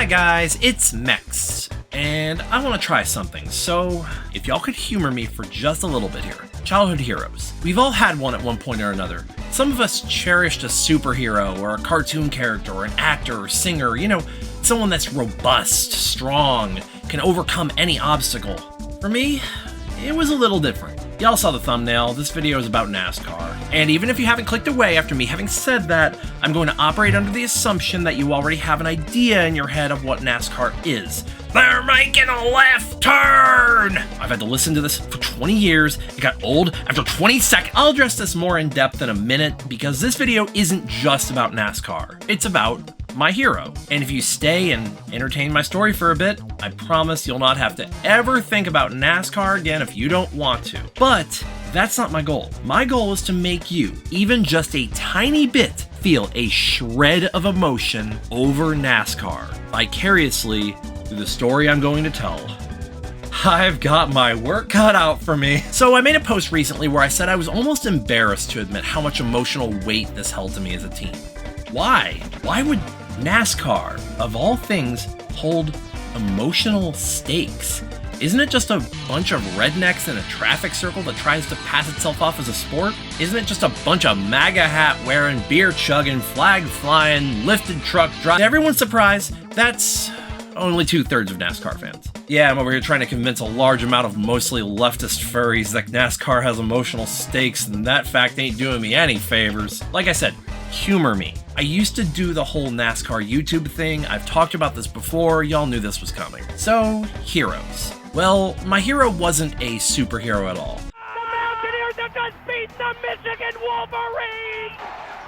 Hi guys, it's Mex, and I want to try something, so if y'all could humor me for just a little bit here. Childhood heroes. We've all had one at one point or another. Some of us cherished a superhero, or a cartoon character, or an actor, or singer, someone that's robust, strong, can overcome any obstacle. For me, it was a little different. Y'all saw the thumbnail, this video is about NASCAR. And even if you haven't clicked away after me having said that, I'm going to operate under the assumption that you already have an idea in your head of what NASCAR is. They're making a left turn! I've had to listen to this for 20 years, it got old after 20 seconds. I'll address this more in depth in a minute, because this video isn't just about NASCAR. It's about my hero. And if you stay and entertain my story for a bit, I promise you'll not have to ever think about NASCAR again if you don't want to. But that's not my goal. My goal is to make you, even just a tiny bit, feel a shred of emotion over NASCAR vicariously through the story I'm going to tell. I've got my work cut out for me. So I made a post recently where I said I was almost embarrassed to admit how much emotional weight this held to me as a teen. Why? Why would NASCAR, of all things, hold emotional stakes? Isn't it just a bunch of rednecks in a traffic circle that tries to pass itself off as a sport? Isn't it just a bunch of MAGA hat wearing, beer chugging, flag flying, lifted truck driving? To everyone's surprise, that's only 2/3 of NASCAR fans. Yeah, I'm over here trying to convince a large amount of mostly leftist furries that NASCAR has emotional stakes, and that fact ain't doing me any favors. Like I said, humor me. I used to do the whole NASCAR YouTube thing. I've talked about this before, y'all knew this was coming. So, heroes. Well, my hero wasn't a superhero at all. The Mountaineers have just beat the Michigan Wolverines!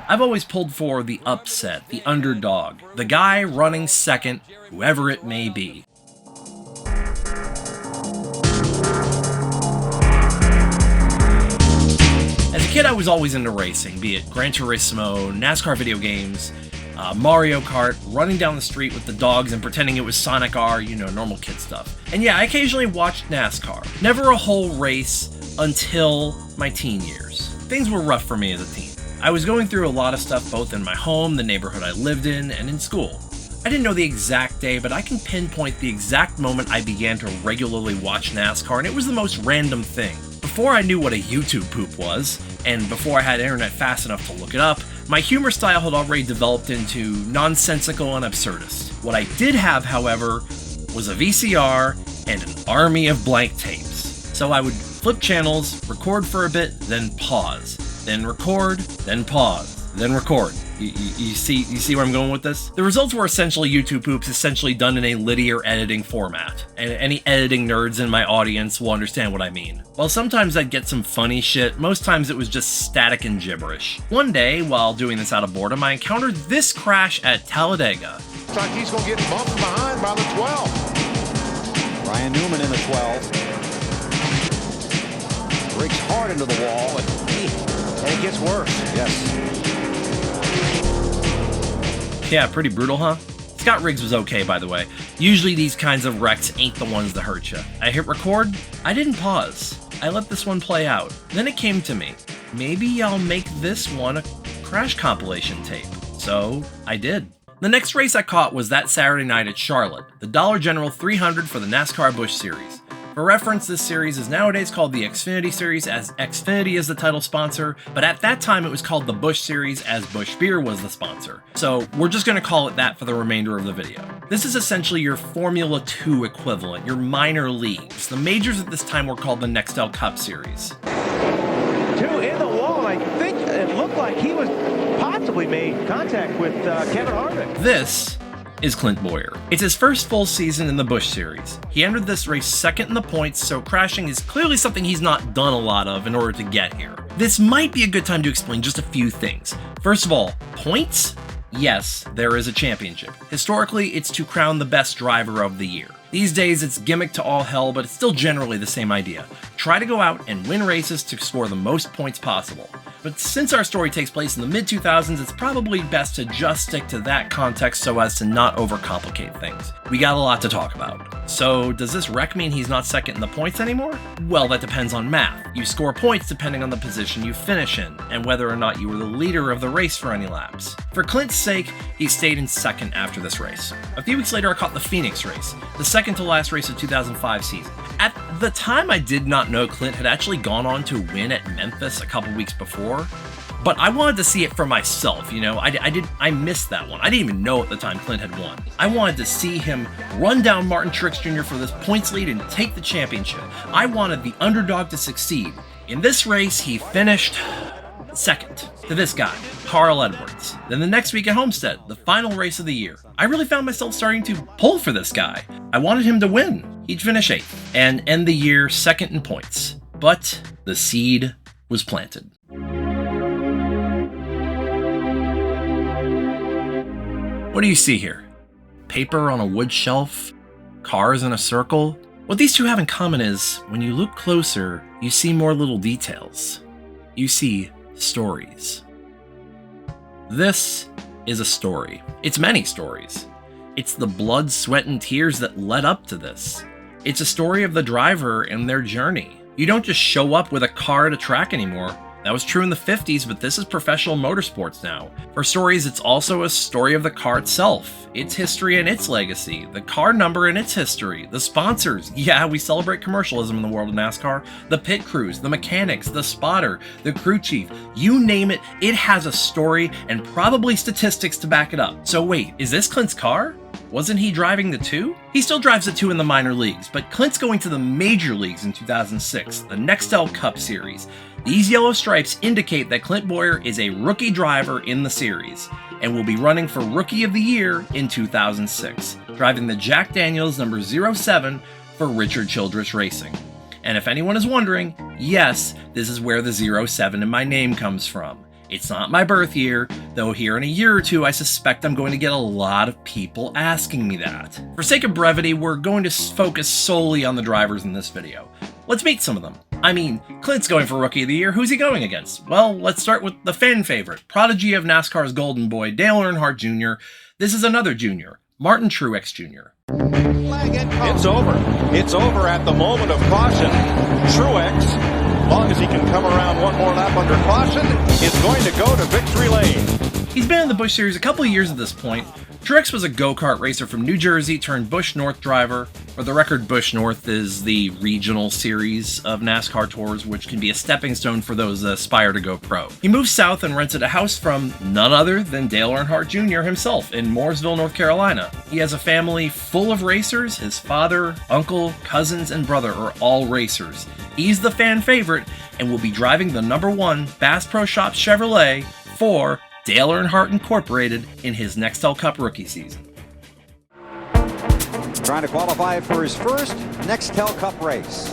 I've always pulled for the upset, the underdog, the guy running second, whoever it may be. As a kid, I was always into racing, be it Gran Turismo, NASCAR video games, Mario Kart, running down the street with the dogs and pretending it was Sonic R, normal kid stuff. And yeah, I occasionally watched NASCAR. Never a whole race until my teen years. Things were rough for me as a teen. I was going through a lot of stuff both in my home, the neighborhood I lived in, and in school. I didn't know the exact day, but I can pinpoint the exact moment I began to regularly watch NASCAR, and it was the most random thing. Before I knew what a YouTube poop was, and before I had internet fast enough to look it up, my humor style had already developed into nonsensical and absurdist. What I did have, however, was a VCR and an army of blank tapes. So I would flip channels, record for a bit, then pause. Then record, then pause, then record. You see where I'm going with this? The results were essentially YouTube poops, essentially done in a linear editing format. And any editing nerds in my audience will understand what I mean. While sometimes I'd get some funny shit, most times it was just static and gibberish. One day, while doing this out of boredom, I encountered this crash at Talladega. Looks like he's going to get bumped from behind by the 12. Ryan Newman in the 12. Breaks hard into the wall, and it gets worse. Yes. Yeah, pretty brutal, huh? Scott Riggs was okay, by the way. Usually these kinds of wrecks ain't the ones that hurt you. I hit record, I didn't pause. I let this one play out. Then it came to me. Maybe I'll make this one a crash compilation tape. So, I did. The next race I caught was that Saturday night at Charlotte, the Dollar General 300 for the NASCAR Busch Series. For reference, this series is nowadays called the Xfinity Series, as Xfinity is the title sponsor, but at that time it was called the Busch Series, as Busch Beer was the sponsor. So we're just going to call it that for the remainder of the video. This is essentially your Formula 2 equivalent, your minor leagues. The majors at this time were called the Nextel Cup Series. Two in the wall, I think it looked like he was possibly made contact with Kevin Harvick. This is Clint Bowyer. It's his first full season in the Busch Series. He entered this race second in the points, so crashing is clearly something he's not done a lot of in order to get here. This might be a good time to explain just a few things. First of all, points? Yes, there is a championship. Historically, it's to crown the best driver of the year. These days it's gimmick to all hell, but it's still generally the same idea. Try to go out and win races to score the most points possible. But since our story takes place in the mid-2000s, it's probably best to just stick to that context so as to not overcomplicate things. We got a lot to talk about. So does this wreck mean he's not second in the points anymore? Well, that depends on math. You score points depending on the position you finish in, and whether or not you were the leader of the race for any laps. For Clint's sake, he stayed in second after this race. A few weeks later, I caught the Phoenix race, the second to last race of 2005 season. At the time, I did not know Clint had actually gone on to win at Memphis a couple weeks before, but I wanted to see it for myself, you know. I missed that one. I didn't even know at the time Clint had won. I wanted to see him run down Martin Truex Jr. for this points lead and take the championship. I wanted the underdog to succeed. In this race, he finished second to this guy, Carl Edwards. Then the next week at Homestead, the final race of the year, I really found myself starting to pull for this guy. I wanted him to win. He'd finish 8th and end the year second in points. But the seed was planted. What do you see here? Paper on a wood shelf? Cars in a circle? What these two have in common is, when you look closer, you see more little details. You see stories. This is a story. It's many stories. It's the blood, sweat, and tears that led up to this. It's a story of the driver and their journey. You don't just show up with a car at a track anymore. That was true in the 50s, but this is professional motorsports now. For stories, it's also a story of the car itself, its history and its legacy, the car number and its history, the sponsors. Yeah, we celebrate commercialism in the world of NASCAR. The pit crews, the mechanics, the spotter, the crew chief, you name it, it has a story and probably statistics to back it up. So wait, is this Clint's car? Wasn't he driving the 2? He still drives the 2 in the minor leagues, but Clint's going to the major leagues in 2006, the Nextel Cup Series. These yellow stripes indicate that Clint Bowyer is a rookie driver in the series, and will be running for Rookie of the Year in 2006, driving the Jack Daniels number 07 for Richard Childress Racing. And if anyone is wondering, yes, this is where the 07 in my name comes from. It's not my birth year, though here in a year or two I suspect I'm going to get a lot of people asking me that. For sake of brevity, we're going to focus solely on the drivers in this video. Let's meet some of them. I mean, Clint's going for Rookie of the Year, who's he going against? Well, let's start with the fan favorite, prodigy of NASCAR's golden boy, Dale Earnhardt Jr. This is another junior, Martin Truex Jr. It's over. It's over at the moment of caution. Truex, as long as he can come around one more lap under caution, is going to go to victory lane. He's been in the Busch Series a couple of years at this point. Truex was a go-kart racer from New Jersey turned Busch North driver. For the record, Busch North is the regional series of NASCAR tours, which can be a stepping stone for those that aspire to go pro. He moved south and rented a house from none other than Dale Earnhardt Jr. himself in Mooresville, North Carolina. He has a family full of racers. His father, uncle, cousins, and brother are all racers. He's the fan favorite and will be driving the #1 Bass Pro Shops Chevrolet for Dale Earnhardt Incorporated in his Nextel Cup rookie season. Trying to qualify for his first Nextel Cup race.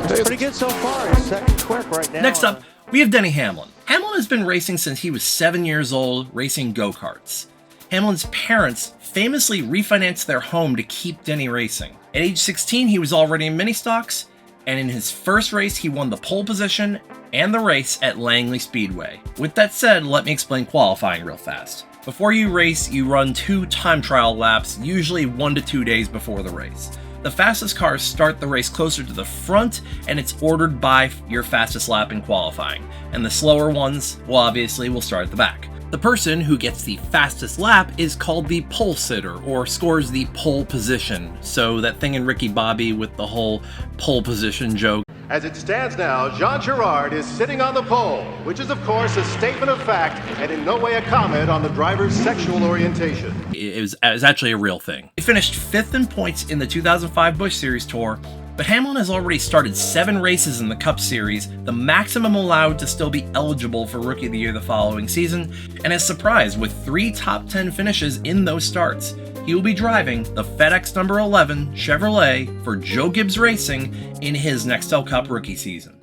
Pretty good so far. He's second quick right now. Next up, we have Denny Hamlin. Hamlin has been racing since he was 7 years old, racing go-karts. Hamlin's parents famously refinanced their home to keep Denny racing. At age 16, he was already in mini stocks, and in his first race, he won the pole position and the race at Langley Speedway. With that said, let me explain qualifying real fast. Before you race, you run 2 time trial laps, usually 1 to 2 days before the race. The fastest cars start the race closer to the front, and it's ordered by your fastest lap in qualifying. And the slower ones, well, obviously, will start at the back. The person who gets the fastest lap is called the pole sitter, or scores the pole position. So that thing in Ricky Bobby with the whole pole position joke. As it stands now, Jean Girard is sitting on the pole, which is, of course, a statement of fact and in no way a comment on the driver's sexual orientation. It was actually a real thing. He finished 5th in points in the 2005 Busch Series Tour, but Hamlin has already started 7 races in the Cup Series, the maximum allowed to still be eligible for Rookie of the Year the following season, and has surprised with 3 top 10 finishes in those starts. He will be driving the FedEx number 11 Chevrolet for Joe Gibbs Racing in his Nextel Cup rookie season.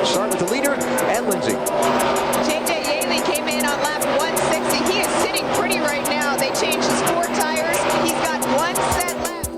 Start with the leader and Lindsay. JJ Yaley came in on lap 160. He is sitting pretty right now. They changed his 4 tires. He's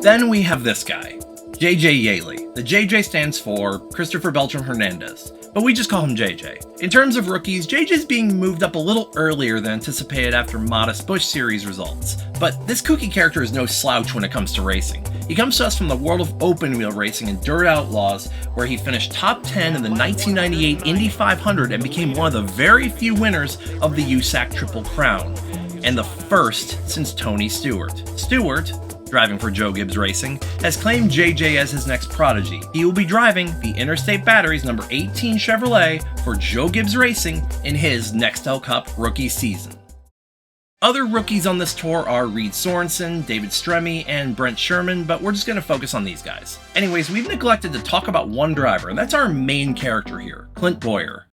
Then we have this guy, JJ Yaley. The JJ stands for Christopher Beltran Hernandez, but we just call him JJ. In terms of rookies, JJ's being moved up a little earlier than anticipated after modest Busch Series results. But this kooky character is no slouch when it comes to racing. He comes to us from the world of open wheel racing and Dirt Outlaws, where he finished top 10 in the 1998 Indy 500 and became one of the very few winners of the USAC Triple Crown, and the first since Tony Stewart. Stewart, driving for Joe Gibbs Racing, has claimed JJ as his next prodigy. He will be driving the Interstate Batteries number 18 Chevrolet for Joe Gibbs Racing in his Nextel Cup rookie season. Other rookies on this tour are Reed Sorensen, David Stremme, and Brent Sherman, but we're just going to focus on these guys. Anyways, we've neglected to talk about one driver, and that's our main character here, Clint Bowyer.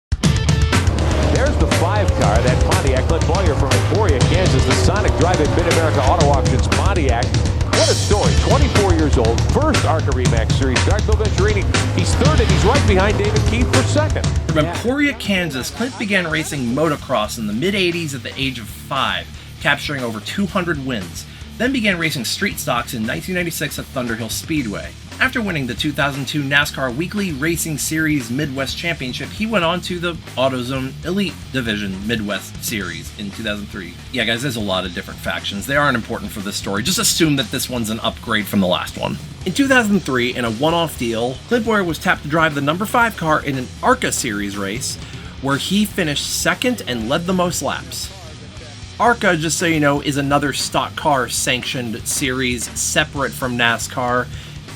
There's the 5 car, that Pontiac. Clint Bowyer from Emporia, Kansas, the Sonic Drive at Mid-America Auto Auctions Pontiac. What a story. 24 years old, first ARCA Remax Series start. Bill Venturini, he's third, and he's right behind David Keith for second. From Emporia, Kansas, Clint began racing motocross in the mid-80s at the age of 5, capturing over 200 wins. Then began racing street stocks in 1996 at Thunderhill Speedway. After winning the 2002 NASCAR Weekly Racing Series Midwest Championship, he went on to the AutoZone Elite Division Midwest Series in 2003. Yeah, guys, there's a lot of different factions. They aren't important for this story. Just assume that this one's an upgrade from the last one. In 2003, in a one-off deal, Clint Bowyer was tapped to drive the number 5 car in an ARCA Series race, where he finished second and led the most laps. ARCA, just so you know, is another stock car sanctioned series separate from NASCAR.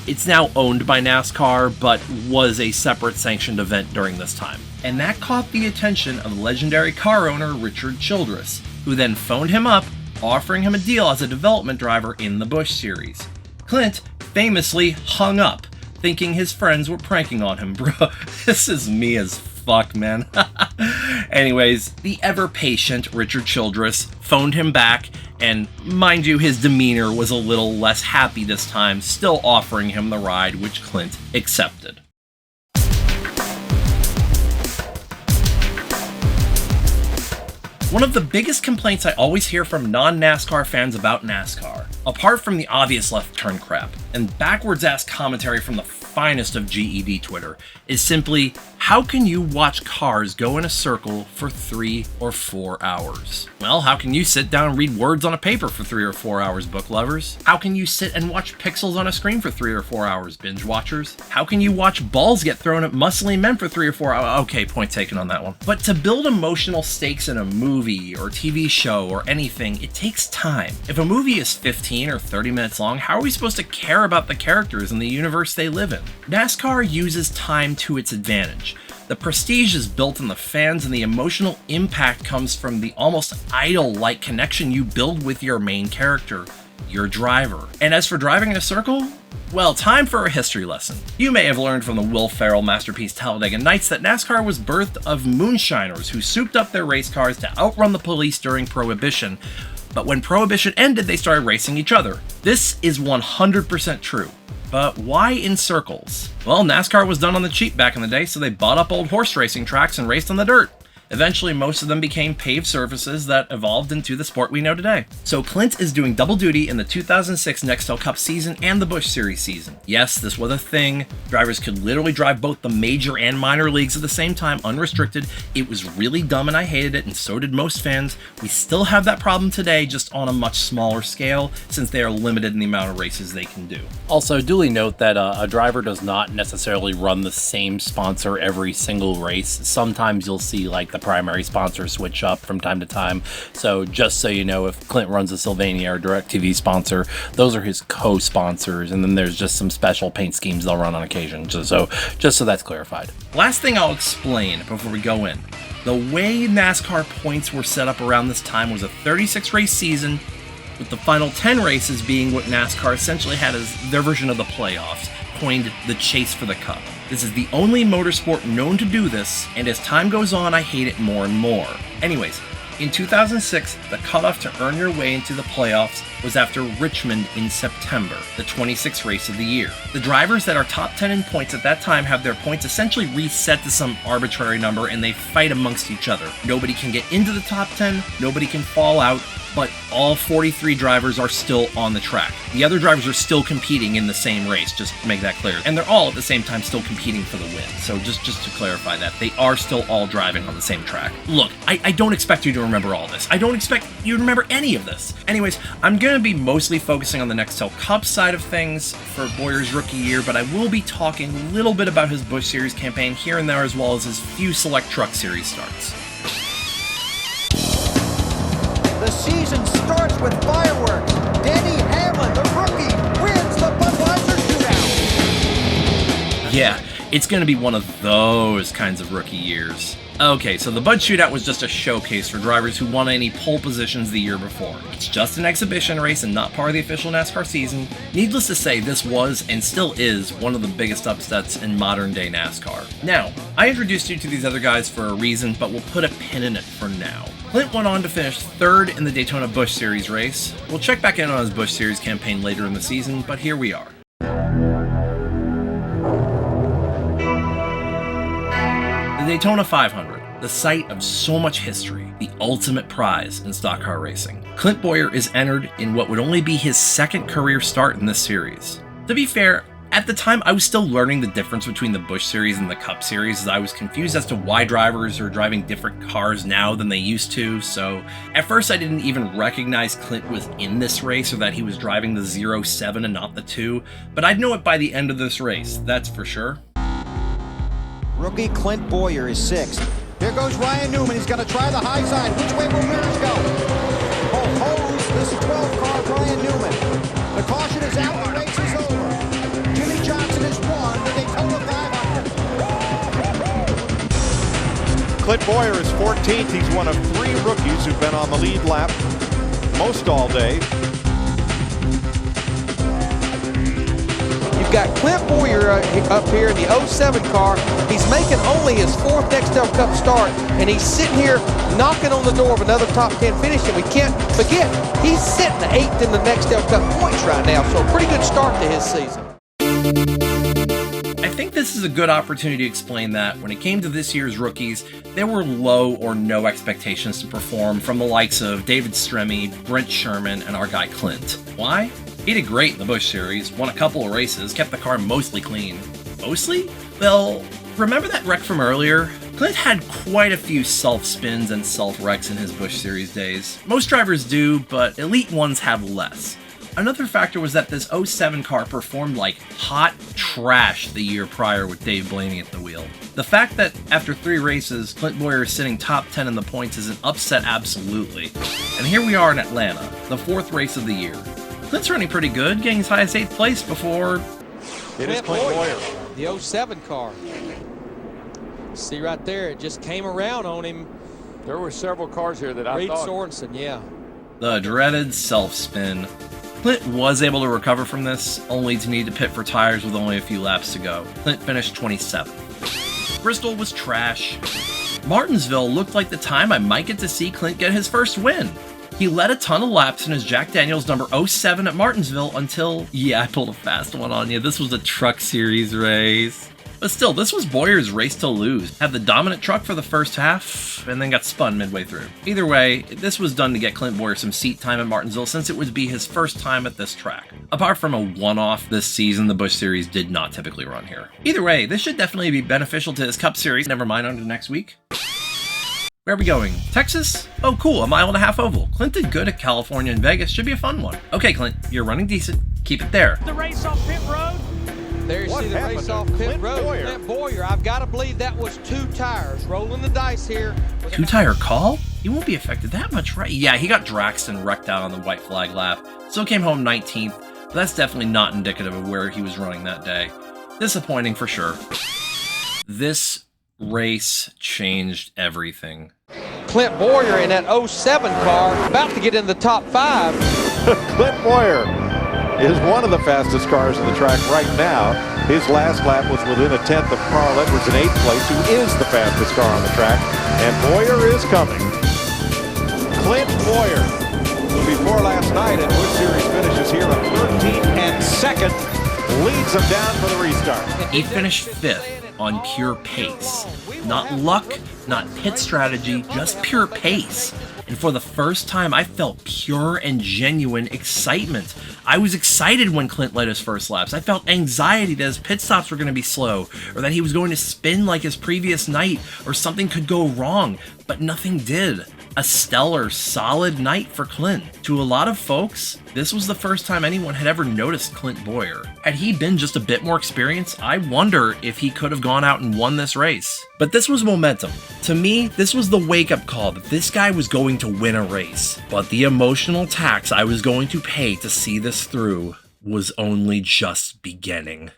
It's now owned by NASCAR, but was a separate sanctioned event during this time. And that caught the attention of legendary car owner Richard Childress, who then phoned him up, offering him a deal as a development driver in the Busch Series. Clint famously hung up, thinking his friends were pranking on him. Bro, this is me as fuck, man. Anyways, the ever-patient Richard Childress phoned him back, and mind you, his demeanor was a little less happy this time, still offering him the ride, which Clint accepted. One of the biggest complaints I always hear from non-NASCAR fans about NASCAR, apart from the obvious left turn crap, and backwards-ass commentary from the finest of GED Twitter, is simply, how can you watch cars go in a circle for 3 or 4 hours? Well, how can you sit down and read words on a paper for 3 or 4 hours, book lovers? How can you sit and watch pixels on a screen for 3 or 4 hours, binge watchers? How can you watch balls get thrown at muscly men for 3 or 4 hours? Okay, point taken on that one. But to build emotional stakes in a movie or TV show or anything, it takes time. If a movie is 15 or 30 minutes long, how are we supposed to care about the characters and the universe they live in? NASCAR uses time to its advantage. The prestige is built on the fans, and the emotional impact comes from the almost idol-like connection you build with your main character, your driver. And as for driving in a circle, well, time for a history lesson. You may have learned from the Will Ferrell masterpiece Talladega Nights that NASCAR was birthed of moonshiners who souped up their race cars to outrun the police during Prohibition. But when Prohibition ended, they started racing each other. This is 100% true. But why in circles? Well, NASCAR was done on the cheap back in the day, so they bought up old horse racing tracks and raced on the dirt. Eventually, most of them became paved surfaces that evolved into the sport we know today. So Clint is doing double duty in the 2006 Nextel Cup season and the Busch Series season. Yes, this was a thing. Drivers could literally drive both the major and minor leagues at the same time, unrestricted. It was really dumb and I hated it, and so did most fans. We still have that problem today, just on a much smaller scale, since they are limited in the amount of races they can do. Also, duly note that a driver does not necessarily run the same sponsor every single race. Sometimes you'll see like the primary sponsor switch up from time to time. So just so you know, if Clint runs a Sylvania or DirecTV sponsor, those are his co-sponsors, and then there's just some special paint schemes they'll run on occasion. Just so that's clarified. Last thing I'll explain before we go in. The way NASCAR points were set up around this time was a 36 race season, with the final 10 races being what NASCAR essentially had as their version of the playoffs, coined the Chase for the Cup. This is the only motorsport known to do this, and as time goes on, I hate it more and more. Anyways, in 2006, the cutoff to earn your way into the playoffs was after Richmond in September, the 26th race of the year. The drivers that are top 10 in points at that time have their points essentially reset to some arbitrary number, and they fight amongst each other. Nobody can get into the top 10, nobody can fall out, but all 43 drivers are still on the track. The other drivers are still competing in the same race, just to make that clear. And they're all at the same time still competing for the win. So just to clarify that, they are still all driving on the same track. Look, I don't expect you to remember all this. I don't expect you to remember any of this. Anyways, I'm going to be mostly focusing on the Nextel Cup side of things for Bowyer's rookie year, but I will be talking a little bit about his Busch Series campaign here and there, as well as his few select Truck Series starts. The season starts with fireworks. Denny Hamlin, the rookie, wins the Budweiser Shootout. Yeah, it's going to be one of those kinds of rookie years. Okay, so the Bud Shootout was just a showcase for drivers who won any pole positions the year before. It's just an exhibition race and not part of the official NASCAR season. Needless to say, this was and still is one of the biggest upsets in modern day NASCAR. Now, I introduced you to these other guys for a reason, but we'll put a pin in it for now. Clint went on to finish third in the Daytona Busch Series race. We'll check back in on his Busch Series campaign later in the season, but here we are. The Daytona 500, the site of so much history, the ultimate prize in stock car racing. Clint Bowyer is entered in what would only be his second career start in this series. To be fair, at the time I was still learning the difference between the Busch Series and the Cup Series, as I was confused as to why drivers are driving different cars now than they used to, so at first I didn't even recognize Clint was in this race or that he was driving the 07 and not the 2, but I'd know it by the end of this race, that's for sure. Rookie Clint Bowyer is sixth. Here goes Ryan Newman. He's going to try the high side. Which way will mirrors go? Oh, hose. This 12 car, Ryan Newman. The caution is out. The race is over. Jimmy Johnson has won the Daytona 500. Clint Bowyer is 14th. He's one of 3 rookies who've been on the lead lap most all day. Got Clint Bowyer up here in the 07 car. He's making only his 4th Nextel Cup start, and he's sitting here knocking on the door of another top 10 finish, and we can't forget, he's sitting 8th in the Nextel Cup points right now, so a pretty good start to his season. I think this is a good opportunity to explain that when it came to this year's rookies, there were low or no expectations to perform from the likes of David Stremme, Brent Sherman, and our guy Clint. Why? He did great in the Busch Series, won a couple of races, kept the car mostly clean. Mostly? Well, remember that wreck from earlier? Clint had quite a few self-spins and self-wrecks in his Busch Series days. Most drivers do, but elite ones have less. Another factor was that this 07 car performed like hot trash the year prior with Dave Blaney at the wheel. The fact that after 3 races, Clint Bowyer is sitting top 10 in the points is an upset absolutely. And here we are in Atlanta, the 4th race of the year. Clint's running pretty good, getting as high as 8th place before... It is Clint Bowyer. The 07 car. See right there, it just came around on him. There were several cars here that I Reed thought... Sorensen, yeah. The dreaded self-spin. Clint was able to recover from this, only to need to pit for tires with only a few laps to go. Clint finished 27th. Bristol was trash. Martinsville looked like the time I might get to see Clint get his first win. He led a ton of laps in his Jack Daniels number 07 at Martinsville until... Yeah, I pulled a fast one on you. This was a Truck Series race. But still, this was Bowyer's race to lose. Had the dominant truck for the first half, and then got spun midway through. Either way, this was done to get Clint Bowyer some seat time at Martinsville, since it would be his first time at this track. Apart from a one-off this season, the Busch Series did not typically run here. Either way, this should definitely be beneficial to his Cup Series. Never mind on to next week. Where are we going? Texas? Oh cool, a 1.5 mile oval. Clint did good at California and Vegas, should be a fun one. Okay Clint, you're running decent, keep it there. The race off pit road. There you see the race off pit road. Clint Bowyer, I've got to believe that was 2 tires. Rolling the dice here. 2-tire call? He won't be affected that much, right? Yeah, he got Draxton wrecked out on the white flag lap. Still came home 19th, but that's definitely not indicative of where he was running that day. Disappointing for sure. This race changed everything. Clint Bowyer in that 07 car, about to get in the top 5. Clint Bowyer is one of the fastest cars in the track right now. His last lap was within a 10th of Carl Edwards in 8th place, who is the fastest car on the track. And Bowyer is coming. Clint Bowyer, who before last night at Busch Series finishes here on 13th and 2nd, leads them down for the restart. He finished 5th on pure pace. Not luck, not pit strategy, just pure pace. and for the first time I felt pure and genuine excitement. I was excited when Clint led his first laps. I felt anxiety that his pit stops were going to be slow, or that he was going to spin like his previous night, or something could go wrong, but nothing did. A stellar, solid night for Clint. To a lot of folks, this was the first time anyone had ever noticed Clint Bowyer. Had he been just a bit more experienced, I wonder if he could have gone out and won this race. But this was momentum. To me, this was the wake-up call that this guy was going to win a race. But the emotional tax I was going to pay to see this through was only just beginning.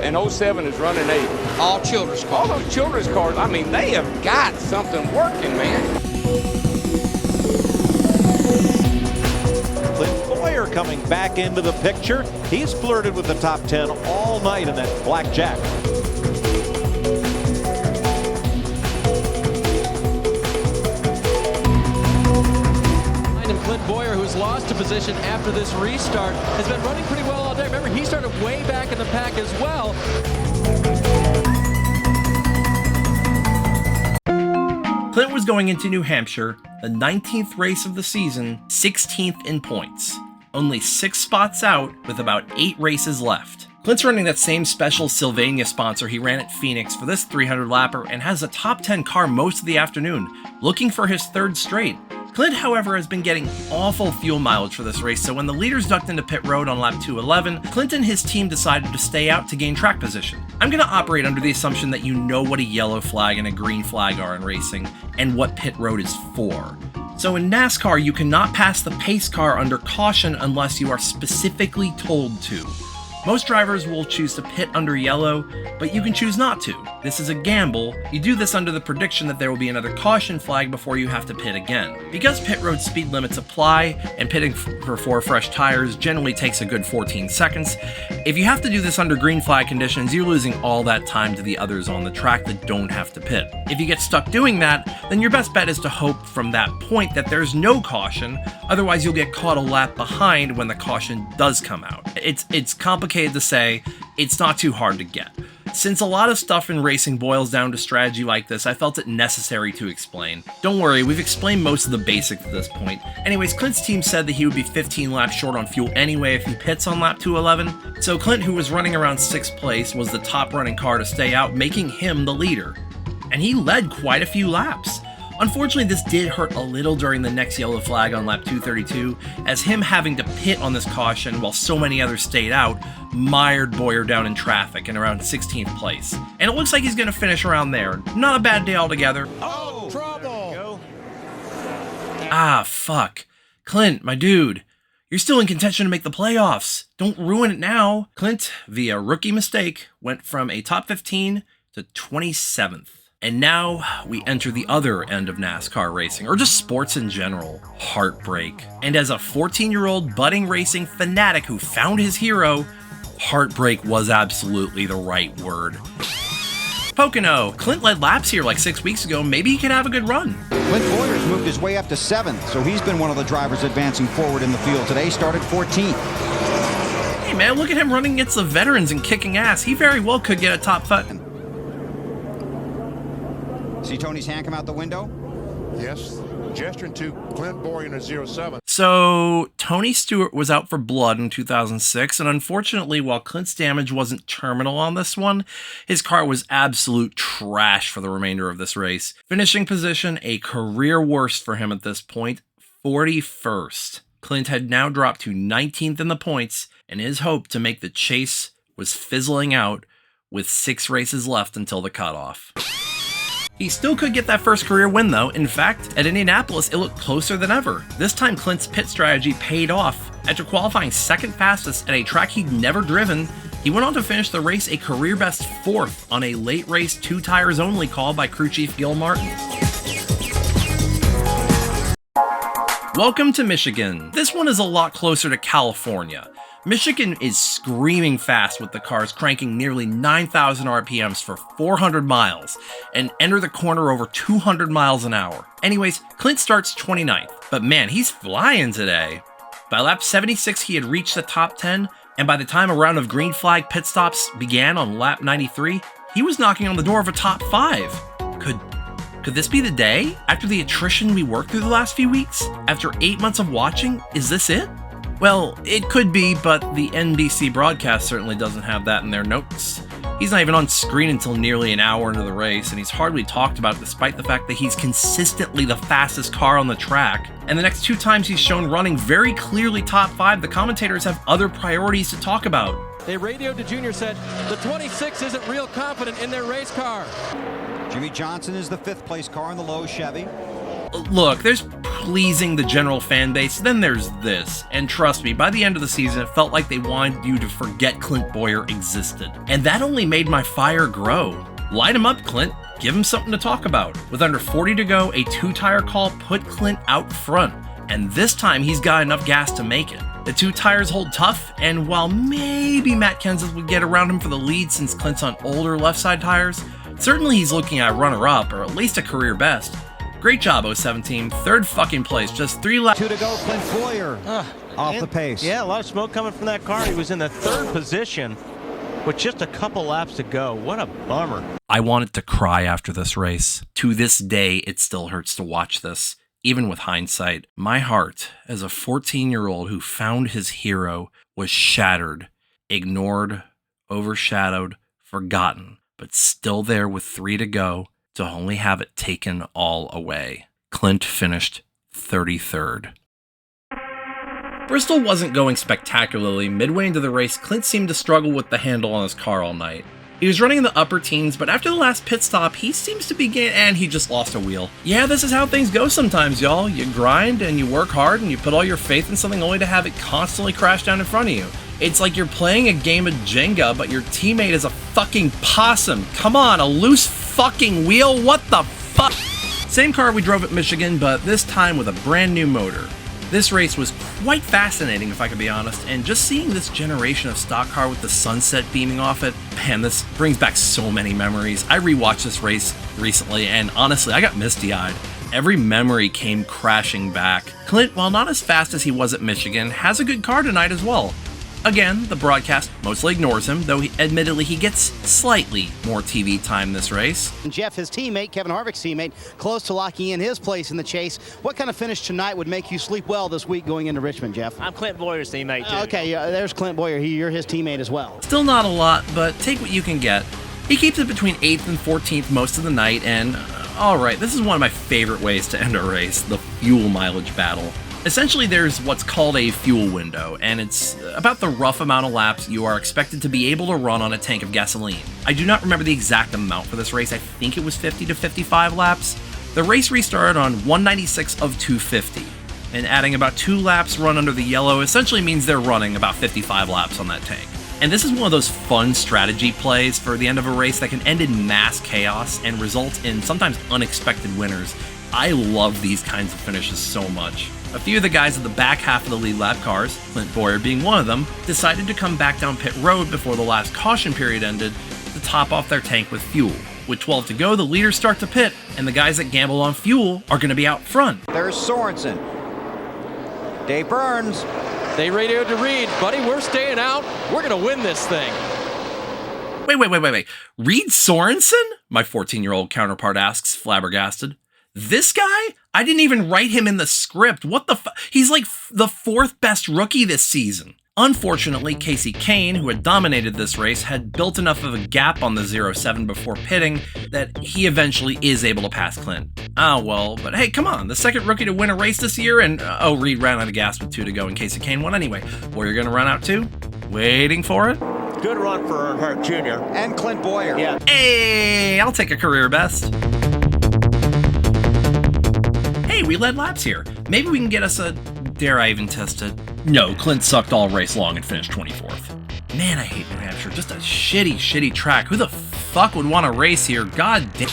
And 07 is running 8. All children's All cars. those children's cars, I mean, they have got something working, man. Clint Bowyer coming back into the picture. He's flirted with the top 10 all night in that blackjack. And Clint Bowyer, who's lost a position after this restart, has been running pretty well all day. Remember, he started way back in the pack as well. Clint was going into New Hampshire, the 19th race of the season, 16th in points. Only 6 spots out with about 8 races left. Clint's running that same special Sylvania sponsor he ran at Phoenix for this 300 lapper and has a top 10 car most of the afternoon, looking for his 3rd straight. Clint, however, has been getting awful fuel mileage for this race, so when the leaders ducked into pit road on lap 211, Clint and his team decided to stay out to gain track position. I'm going to operate under the assumption that you know what a yellow flag and a green flag are in racing, and what pit road is for. So in NASCAR, you cannot pass the pace car under caution unless you are specifically told to. Most drivers will choose to pit under yellow, but you can choose not to. This is a gamble. You do this under the prediction that there will be another caution flag before you have to pit again. Because pit road speed limits apply, and pitting for 4 fresh tires generally takes a good 14 seconds, if you have to do this under green flag conditions, you're losing all that time to the others on the track that don't have to pit. If you get stuck doing that, then your best bet is to hope from that point that there's no caution, otherwise you'll get caught a lap behind when the caution does come out. It's complicated to say, it's not too hard to get. Since a lot of stuff in racing boils down to strategy like this, I felt it necessary to explain. Don't worry, we've explained most of the basics at this point. Anyways, Clint's team said that he would be 15 laps short on fuel anyway if he pits on lap 211, so Clint, who was running around 6th place, was the top running car to stay out, making him the leader. And he led quite a few laps. Unfortunately, this did hurt a little during the next yellow flag on lap 232, as him having to pit on this caution while so many others stayed out mired Bowyer down in traffic in around 16th place. And it looks like he's going to finish around there. Not a bad day altogether. Oh, trouble! Ah, fuck. Clint, my dude, you're still in contention to make the playoffs. Don't ruin it now. Clint, via rookie mistake, went from a top 15 to 27th. And now we enter the other end of NASCAR racing, or just sports in general, heartbreak. And as a 14-year-old budding racing fanatic who found his hero, heartbreak was absolutely the right word. Pocono, Clint led laps here like 6 weeks ago. Maybe he can have a good run. Clint Bowyer's moved his way up to 7th, so he's been one of the drivers advancing forward in the field today. Started 14th. Hey man, look at him running against the veterans and kicking ass. He very well could get a top 5. See Tony's hand come out the window? Yes, gesturing to Clint Bowyer in a 07. So, Tony Stewart was out for blood in 2006, and unfortunately, while Clint's damage wasn't terminal on this one, his car was absolute trash for the remainder of this race. Finishing position, a career worst for him at this point, 41st. Clint had now dropped to 19th in the points, and his hope to make the chase was fizzling out with 6 races left until the cutoff. He still could get that first career win though. In fact, at Indianapolis, it looked closer than ever. This time Clint's pit strategy paid off. After qualifying 2nd fastest at a track he'd never driven, he went on to finish the race a career best 4th on a late race 2 tires only call by crew chief Gil Martin. Welcome to Michigan. This one is a lot closer to California. Michigan is screaming fast with the cars cranking nearly 9,000 RPMs for 400 miles and enter the corner over 200 miles an hour. Anyways, Clint starts 29th, but man, he's flying today. By lap 76, he had reached the top 10, and by the time a round of green flag pit stops began on lap 93, he was knocking on the door of a top 5. Could this be the day? After the attrition we worked through the last few weeks? After 8 months of watching, is this it? Well, it could be, but the NBC broadcast certainly doesn't have that in their notes. He's not even on screen until nearly an hour into the race, and he's hardly talked about despite the fact that he's consistently the fastest car on the track. And the next 2 times he's shown running very clearly top 5, the commentators have other priorities to talk about. They radioed to Junior, said the 26 isn't real confident in their race car. Jimmy Johnson is the 5th place car in the low Chevy. Look, there's pleasing the general fan base, then there's this. And trust me, by the end of the season, it felt like they wanted you to forget Clint Bowyer existed. And that only made my fire grow. Light him up, Clint. Give him something to talk about. With under 40 to go, a 2-tire call put Clint out front. And this time, he's got enough gas to make it. The 2 tires hold tough, and while maybe Matt Kenseth would get around him for the lead since Clint's on older left side tires, certainly he's looking at a runner-up, or at least a career best. Great job, 07 team. 3rd fucking place, just 3 laps. 2 to go, Clint Bowyer off the pace. Yeah, a lot of smoke coming from that car. He was in the 3rd position with just a couple laps to go. What a bummer. I wanted to cry after this race. To this day, it still hurts to watch this. Even with hindsight, my heart, as a 14-year-old who found his hero, was shattered, ignored, overshadowed, forgotten, but still there with 3 to go, to only have it taken all away. Clint finished 33rd. Bristol wasn't going spectacularly. Midway into the race, Clint seemed to struggle with the handle on his car all night. He was running in the upper teens, but after the last pit stop, he seems to begin, and he just lost a wheel. Yeah, this is how things go sometimes, y'all. You grind and you work hard and you put all your faith in something only to have it constantly crash down in front of you. It's like you're playing a game of Jenga, but your teammate is a fucking possum. Come on, a loose fucking wheel? What the fuck? Same car we drove at Michigan, but this time with a brand new motor. This race was quite fascinating, if I could be honest, and just seeing this generation of stock car with the sunset beaming off it, man, this brings back so many memories. I rewatched this race recently, and honestly, I got misty-eyed. Every memory came crashing back. Clint, while not as fast as he was at Michigan, has a good car tonight as well. Again, the broadcast mostly ignores him, though admittedly he gets slightly more TV time this race. And Jeff, his teammate, Kevin Harvick's teammate, close to locking in his place in the chase. What kind of finish tonight would make you sleep well this week going into Richmond, Jeff? I'm Clint Boyer's teammate, too. Okay, there's Clint Bowyer. You're his teammate as well. Still not a lot, but take what you can get. He keeps it between 8th and 14th most of the night, and alright, this is one of my favorite ways to end a race, the fuel mileage battle. Essentially, there's what's called a fuel window, and it's about the rough amount of laps you are expected to be able to run on a tank of gasoline. I do not remember the exact amount for this race. I think it was 50 to 55 laps. The race restarted on 196 of 250, and adding about 2 laps run under the yellow essentially means they're running about 55 laps on that tank. And this is one of those fun strategy plays for the end of a race that can end in mass chaos and result in sometimes unexpected winners. I love these kinds of finishes so much. A few of the guys at the back half of the lead lap cars, Clint Bowyer being one of them, decided to come back down pit road before the last caution period ended to top off their tank with fuel. With 12 to go, the leaders start to pit, and the guys that gamble on fuel are going to be out front. There's Sorensen. Dave Burns. They radioed to Reed, buddy, we're staying out. We're going to win this thing. Wait. Reed Sorensen? My 14-year-old counterpart asks, flabbergasted. This guy? I didn't even write him in the script. What the He's like the 4th best rookie this season. Unfortunately, Casey Kane, who had dominated this race, had built enough of a gap on the 07 before pitting that he eventually is able to pass Clint. Ah, well, but hey, come on, the 2nd rookie to win a race this year, and Reed ran out of gas with 2 to go and Casey Kane won anyway. Well, you're gonna run out too? Waiting for it? Good run for Earnhardt Jr. And Clint Bowyer. Yeah. Hey, I'll take a career best. Hey, we led laps here. Maybe we can get us a, dare I even test it? No, Clint sucked all race long and finished 24th. Man, I hate New Hampshire. Just a shitty track. Who the fuck would want to race here? God damn.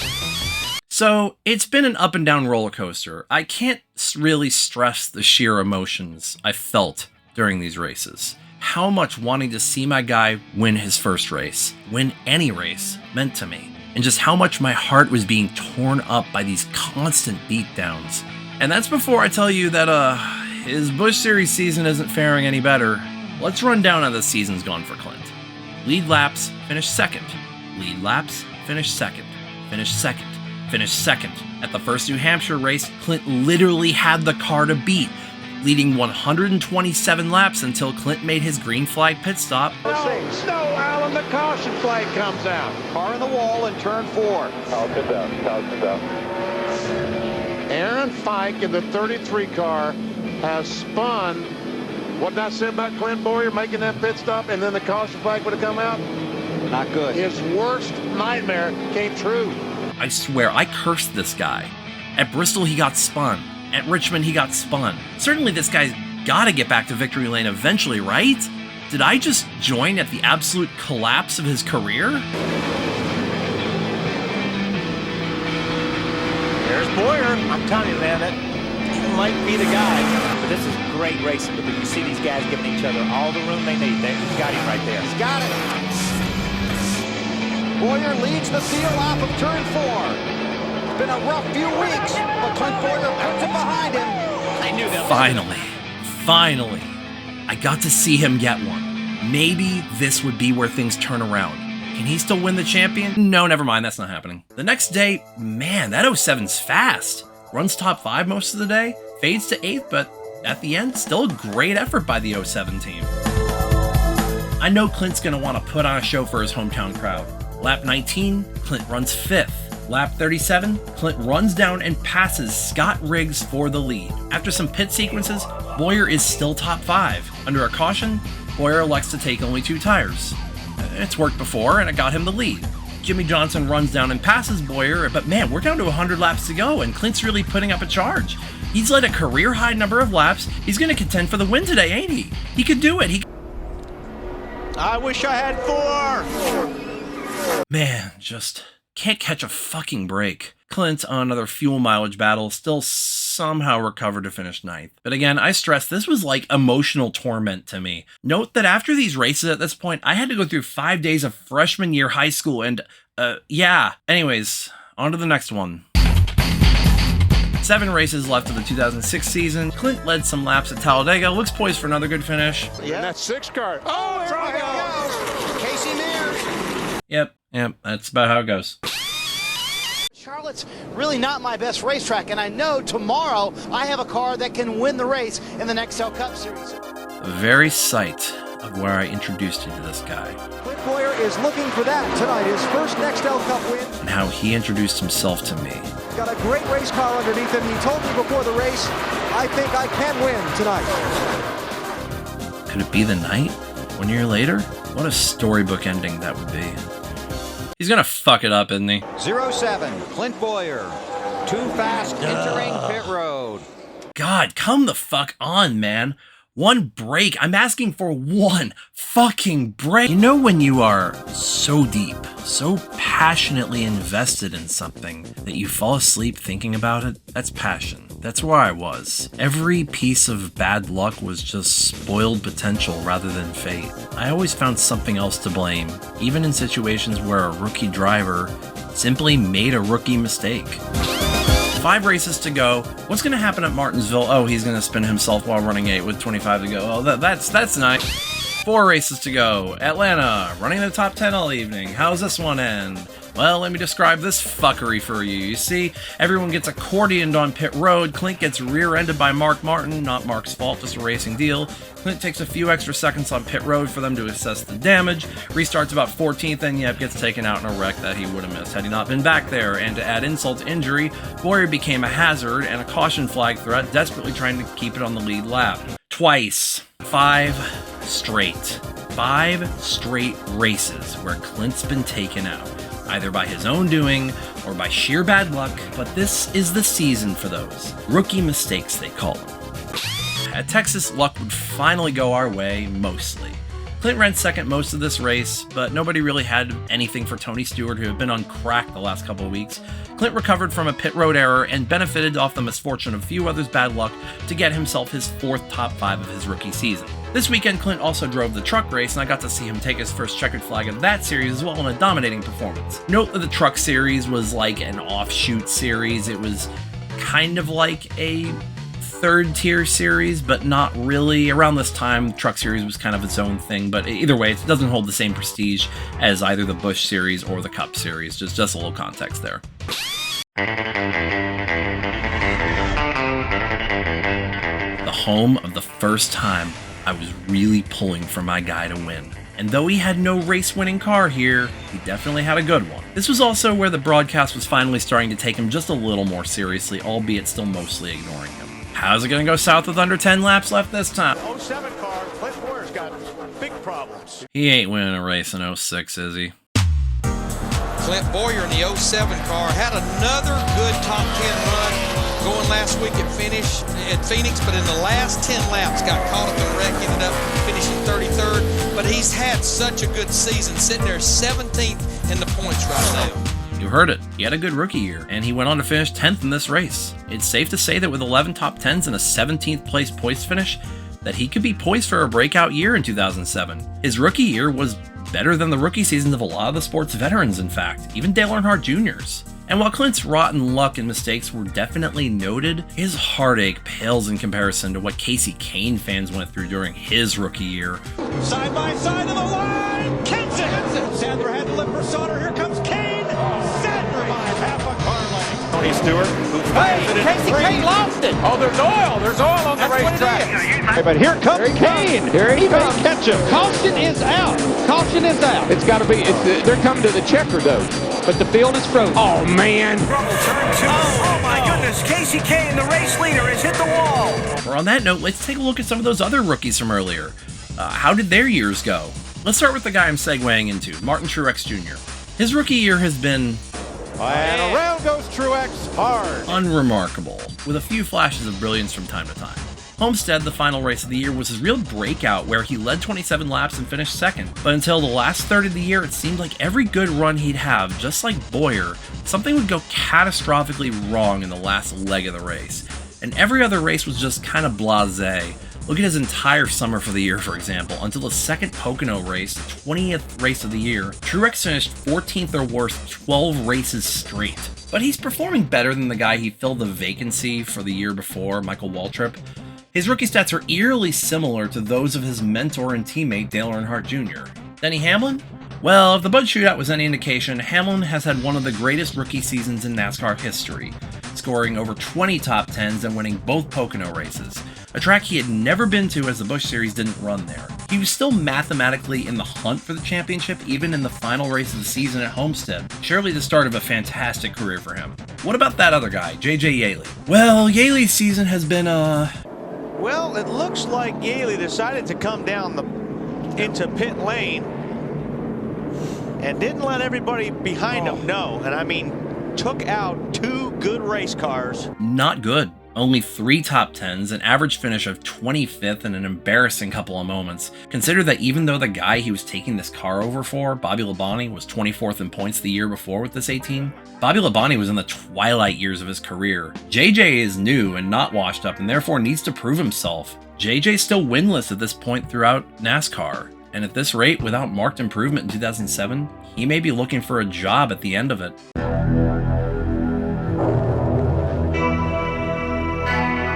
So, it's been an up and down roller coaster. I can't really stress the sheer emotions I felt during these races. How much wanting to see my guy win his first race, win any race, meant to me. And just how much my heart was being torn up by these constant beatdowns. And that's before I tell you that his Busch Series season isn't faring any better. Let's run down how the season's gone for Clint. Lead laps, finished 2nd. Lead laps, finished second, finished second, finished second. At the first New Hampshire race, Clint literally had the car to beat, leading 127 laps until Clint made his green flag pit stop. No, Alan, the caution flag comes out. Car in the wall in turn 4. Caution's out. Aaron Fike in the 33 car has spun. What did I say about Clint Bowyer making that pit stop and then the caution flag would have come out? Not good. His worst nightmare came true. I swear, I cursed this guy. At Bristol, he got spun. At Richmond, he got spun. Certainly this guy's gotta get back to victory lane eventually, right? Did I just join at the absolute collapse of his career? There's Bowyer. I'm telling you, man, that he might be the guy. But this is great racing because you see these guys giving each other all the room they need. He's got him right there. He's got it. Bowyer leads the field off of turn 4. It's been a rough few weeks, but Clint Bowyer puts it behind him. I knew that. Finally, I got to see him get one. Maybe this would be where things turn around. Can he still win the champion? No, never mind, that's not happening. The next day, man, that 07's fast. Runs top 5 most of the day, fades to 8th, but at the end, still a great effort by the 07 team. I know Clint's gonna want to put on a show for his hometown crowd. Lap 19, Clint runs 5th. Lap 37, Clint runs down and passes Scott Riggs for the lead. After some pit sequences, Bowyer is still top 5. Under a caution, Bowyer elects to take only 2 tires. It's worked before, and it got him the lead. Jimmy Johnson runs down and passes Bowyer, but man, we're down to 100 laps to go, and Clint's really putting up a charge. He's led a career-high number of laps. He's going to contend for the win today, ain't he? He could do it. I wish I had 4. Man, just can't catch a fucking break. Clint, on another fuel mileage battle, still somehow recovered to finish 9th. But again, I stress this was like emotional torment to me. Note that after these races at this point, I had to go through 5 days of freshman year high school and, yeah. Anyways, on to the next one. 7 races left of the 2006 season. Clint led some laps at Talladega, looks poised for another good finish. Yeah, that 6 car. Oh, there we go. Casey Mears. Yep, that's about how it goes. Charlotte's really not my best racetrack, and I know tomorrow I have a car that can win the race in the Nextel Cup Series. The very sight of where I introduced you to this guy. Clint Bowyer is looking for that tonight, his first Nextel Cup win. And how he introduced himself to me. Got a great race car underneath him. He told me before the race, I think I can win tonight. Could it be the night? 1 year later? What a storybook ending that would be. He's gonna fuck it up, isn't he? 07, Clint Bowyer. Too fast entering pit road. God, come the fuck on, man. One break. I'm asking for one fucking break. You know when you are so deep, so passionately invested in something that you fall asleep thinking about it? That's passion. That's where I was. Every piece of bad luck was just spoiled potential rather than fate. I always found something else to blame, even in situations where a rookie driver simply made a rookie mistake. 5 races to go. What's going to happen at Martinsville? Oh, he's going to spin himself while running 8 with 25 to go. Oh, that's nice. 4 races to go. Atlanta, running the top 10 all evening. How's this one end? Well, let me describe this fuckery for you. You see, everyone gets accordioned on pit road. Clint gets rear-ended by Mark Martin. Not Mark's fault, just a racing deal. Clint takes a few extra seconds on pit road for them to assess the damage. Restarts about 14th and yet gets taken out in a wreck that he would have missed had he not been back there. And to add insult to injury, Bowyer became a hazard and a caution flag threat, desperately trying to keep it on the lead lap. Twice. 5 straight races where Clint's been taken out, either by his own doing or by sheer bad luck, but this is the season for those. Rookie mistakes, they call them. At Texas, luck would finally go our way, mostly. Clint ran second most of this race, but nobody really had anything for Tony Stewart, who had been on crack the last couple of weeks. Clint recovered from a pit road error and benefited off the misfortune of a few others' bad luck to get himself his 4th top 5 of his rookie season. This weekend, Clint also drove the truck race, and I got to see him take his first checkered flag of that series as well in a dominating performance. Note that the truck series was like an offshoot series. It was kind of like a third tier series, but not really. Around this time, the Truck Series was kind of its own thing, but either way, it doesn't hold the same prestige as either the Busch Series or the Cup Series. Just a little context there. The home of the first time I was really pulling for my guy to win. And though he had no race-winning car here, he definitely had a good one. This was also where the broadcast was finally starting to take him just a little more seriously, albeit still mostly ignoring him. How's it going to go south with under 10 laps left this time? 07 car, Clint Boyer's got big problems. He ain't winning a race in 06, is he? Clint Bowyer in the 07 car had another good top 10 run going last week at Phoenix, but in the last 10 laps got caught up in a wreck, ended up finishing 33rd. But he's had such a good season, sitting there 17th in the points right now. You heard it. He had a good rookie year, and he went on to finish 10th in this race. It's safe to say that with 11 top 10s and a 17th place points finish, that he could be poised for a breakout year in 2007. His rookie year was better than the rookie seasons of a lot of the sport's veterans, in fact, even Dale Earnhardt Jr.'s. And while Clint's rotten luck and mistakes were definitely noted, his heartache pales in comparison to what Casey Kane fans went through during his rookie year. Side by side of the line. Kenson. Sandler had to lift for Sauter. Here comes Kane. Sandler by half a car length. Tony Stewart. Hey, Casey Kane lost it. Oh, there's oil. There's oil on the racetrack. Hey, but here comes Kane. Here he comes. Catch him. Caution is out. Caution is out. It's got to be. They're coming to the checker, though. But the field is frozen. Oh, man. Oh, my goodness. Casey Kane, the race leader, has hit the wall. Or on that note, let's take a look at some of those other rookies from earlier. How did their years go? Let's start with the guy I'm segueing into, Martin Truex Jr. His rookie year has been... And around goes Truex hard. unremarkable, with a few flashes of brilliance from time to time. Homestead, the final race of the year, was his real breakout, where he led 27 laps and finished second. But until the last third of the year, it seemed like every good run he'd have, just like Bowyer, something would go catastrophically wrong in the last leg of the race. And every other race was just kind of blasé. Look at his entire summer for the year, for example. Until the second Pocono race, 20th race of the year, Truex finished 14th or worse 12 races straight. But he's performing better than the guy he filled the vacancy for the year before, Michael Waltrip. His rookie stats are eerily similar to those of his mentor and teammate Dale Earnhardt Jr. Denny Hamlin? Well, if the Bud Shootout was any indication, Hamlin has had one of the greatest rookie seasons in NASCAR history, scoring over 20 top 10s and winning both Pocono races, a track he had never been to as the Busch Series didn't run there. He was still mathematically in the hunt for the championship even in the final race of the season at Homestead, surely the start of a fantastic career for him. What about that other guy, JJ Yeley? Well, Yeley's season has been, Well, it looks like Yeley decided to come down into pit lane and didn't let everybody behind him know. And I mean, took out two good race cars. Not good. Only 3 top 10s, an average finish of 25th, and an embarrassing couple of moments. Consider that even though the guy he was taking this car over for, Bobby Labonte, was 24th in points the year before with this 18, Bobby Labonte was in the twilight years of his career. JJ is new and not washed up and therefore needs to prove himself. JJ's still winless at this point throughout NASCAR, and at this rate, without marked improvement in 2007, he may be looking for a job at the end of it.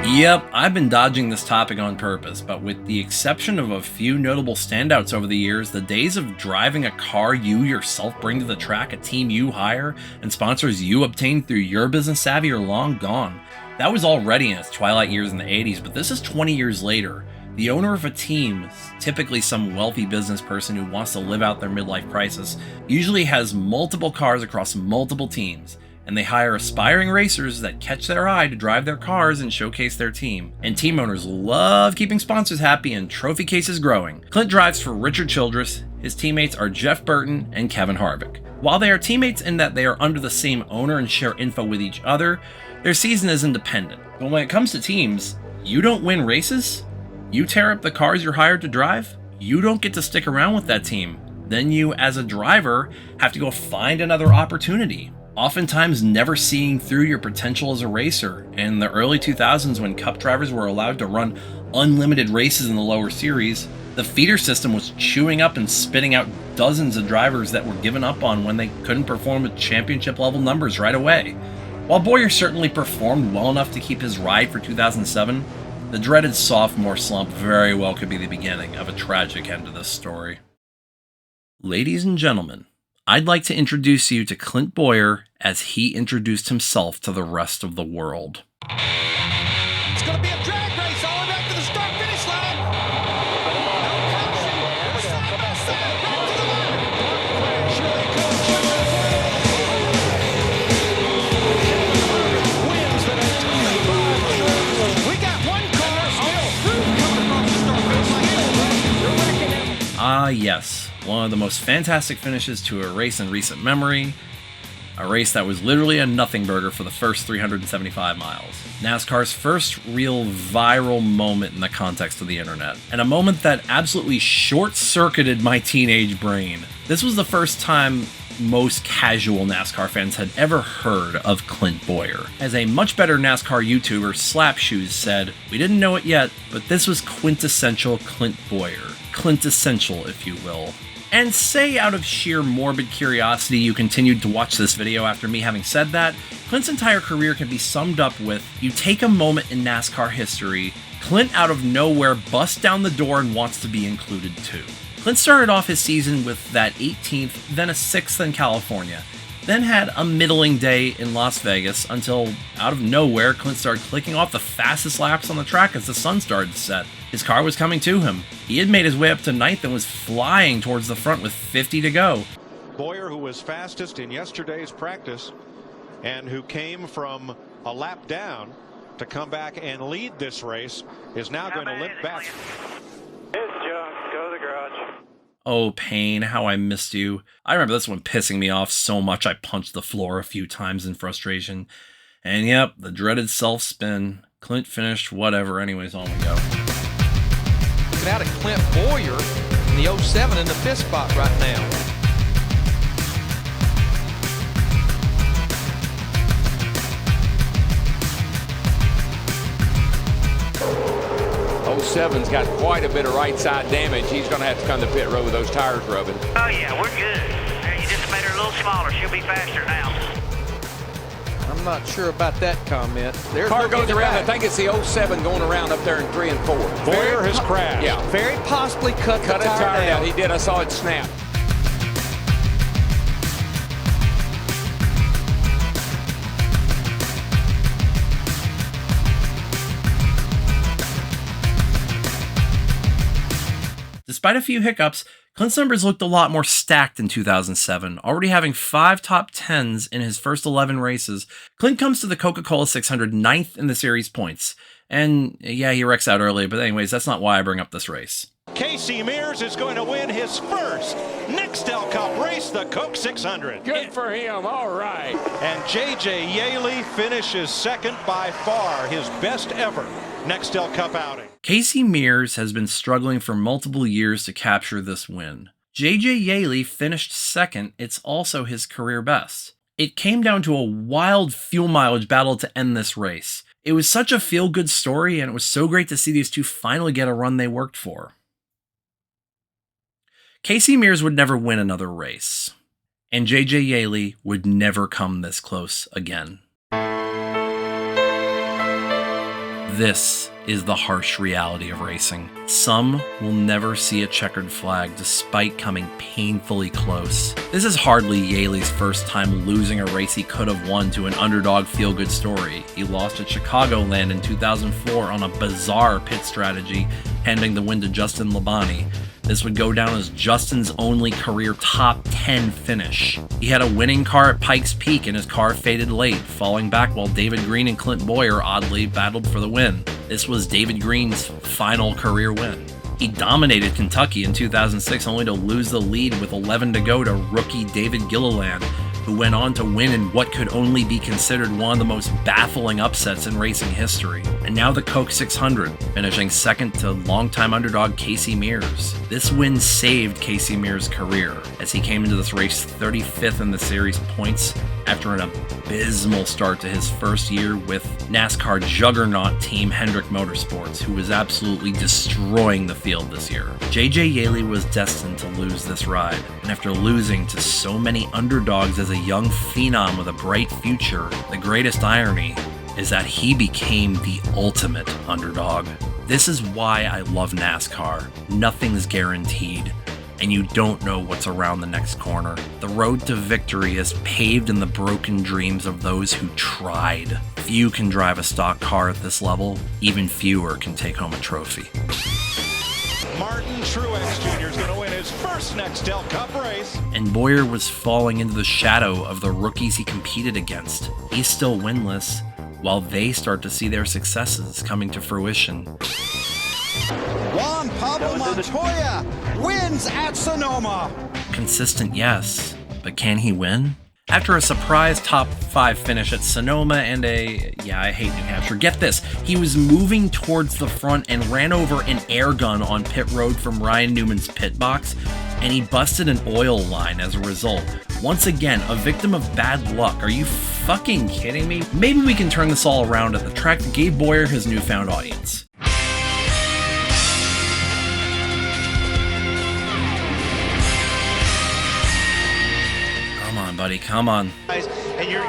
Yep, I've been dodging this topic on purpose, but with the exception of a few notable standouts over the years, the days of driving a car you yourself bring to the track, a team you hire, and sponsors you obtain through your business savvy are long gone. That was already in its twilight years in the 80s, but this is 20 years later. The owner of a team, typically some wealthy business person who wants to live out their midlife crisis, usually has multiple cars across multiple teams, and they hire aspiring racers that catch their eye to drive their cars and showcase their team. And team owners love keeping sponsors happy and trophy cases growing. Clint drives for Richard Childress. His teammates are Jeff Burton and Kevin Harvick. While they are teammates in that they are under the same owner and share info with each other, their season is independent. But when it comes to teams, you don't win races, you tear up the cars you're hired to drive, you don't get to stick around with that team. Then you, as a driver, have to go find another opportunity. Oftentimes never seeing through your potential as a racer. And in the early 2000s, when Cup drivers were allowed to run unlimited races in the lower series, the feeder system was chewing up and spitting out dozens of drivers that were given up on when they couldn't perform at championship level numbers right away. While Bowyer certainly performed well enough to keep his ride for 2007, the dreaded sophomore slump very well could be the beginning of a tragic end to this story. Ladies and gentlemen, I'd like to introduce you to Clint Bowyer as he introduced himself to the rest of the world. It's going to be a drag race all the way back to the start-finish line. No caution. Side by side, back to the line. Crash, here they come. Wins the 1985. We got one car still coming across the start-finish line. Ah, yes, one of the most fantastic finishes to a race in recent memory. A race that was literally a nothing burger for the first 375 miles. NASCAR's first real viral moment in the context of the internet. And a moment that absolutely short-circuited my teenage brain. This was the first time most casual NASCAR fans had ever heard of Clint Bowyer. As a much better NASCAR YouTuber, Slapshoes, said, "We didn't know it yet, but this was quintessential Clint Bowyer. Quintessential, if you will." And say out of sheer morbid curiosity you continued to watch this video after me having said that, Clint's entire career can be summed up with, you take a moment in NASCAR history, Clint out of nowhere busts down the door and wants to be included too. Clint started off his season with that 18th, then a 6th in California, then had a middling day in Las Vegas until, out of nowhere, Clint started clicking off the fastest laps on the track as the sun started to set. His car was coming to him. He had made his way up to 9th and was flying towards the front with 50 to go. Bowyer, who was fastest in yesterday's practice and who came from a lap down to come back and lead this race, is now going to limp back. It's junk. Go to the garage. Oh, Payne, how I missed you. I remember this one pissing me off so much I punched the floor a few times in frustration. And yep, the dreaded self-spin. Clint finished whatever, anyways, on we go. Looking out at Clint Bowyer in the 07 in the 5th spot right now. '07's got quite a bit of right side damage. He's going to have to come to pit road with those tires rubbing. Oh, yeah, we're good. You just made her a little smaller. She'll be faster now. I'm not sure about that comment. There's Car goes around. I think it's the 07 going around up there in 3 and 4. Bowyer has crashed. Yeah. Very possibly cut a tire down. He did. I saw it snap. Despite a few hiccups, Clint's numbers looked a lot more stacked in 2007, already having 5 top 10s in his first 11 races. Clint comes to the Coca-Cola 600 9th in the series points. And yeah, he wrecks out early, but anyways, that's not why I bring up this race. Casey Mears is going to win his first Nextel Cup race, the Coke 600. Good for him. All right. And J.J. Yaley finishes second, by far his best ever Nextel Cup outing. Casey Mears has been struggling for multiple years to capture this win. J.J. Yaley finished second. It's also his career best. It came down to a wild fuel mileage battle to end this race. It was such a feel-good story, and it was so great to see these two finally get a run they worked for. Casey Mears would never win another race, and J.J. Yaley would never come this close again. This is the harsh reality of racing. Some will never see a checkered flag despite coming painfully close. This is hardly Yaley's first time losing a race he could have won to an underdog feel-good story. He lost at Chicagoland in 2004 on a bizarre pit strategy, handing the win to Justin Labonte. This would go down as Justin's only career top 10 finish. He had a winning car at Pikes Peak and his car faded late, falling back while David Green and Clint Bowyer oddly battled for the win. This was David Green's final career win. He dominated Kentucky in 2006 only to lose the lead with 11 to go to rookie David Gilliland, who went on to win in what could only be considered one of the most baffling upsets in racing history. And now the Coke 600, finishing second to longtime underdog Casey Mears. This win saved Casey Mears' career, as he came into this race 35th in the series points after an abysmal start to his first year with NASCAR juggernaut team Hendrick Motorsports, who was absolutely destroying the field this year. JJ Yeley was destined to lose this ride, and after losing to so many underdogs as a young phenom with a bright future, the greatest irony is that he became the ultimate underdog. This is why I love NASCAR. Nothing's guaranteed, and you don't know what's around the next corner. The road to victory is paved in the broken dreams of those who tried. Few can drive a stock car at this level. Even fewer can take home a trophy. Martin Truex Jr. is going to win his first Nextel Cup race. And Bowyer was falling into the shadow of the rookies he competed against. He's still winless, while they start to see their successes coming to fruition. Juan Pablo Montoya wins at Sonoma. Consistent, yes, but can he win? After a surprise top 5 finish at Sonoma and I hate New Hampshire, get this, he was moving towards the front and ran over an air gun on pit road from Ryan Newman's pit box, and he busted an oil line as a result. Once again, a victim of bad luck. Are you fucking kidding me? Maybe we can turn this all around at the track that gave Bowyer his newfound audience. Come on, buddy, come on. And you're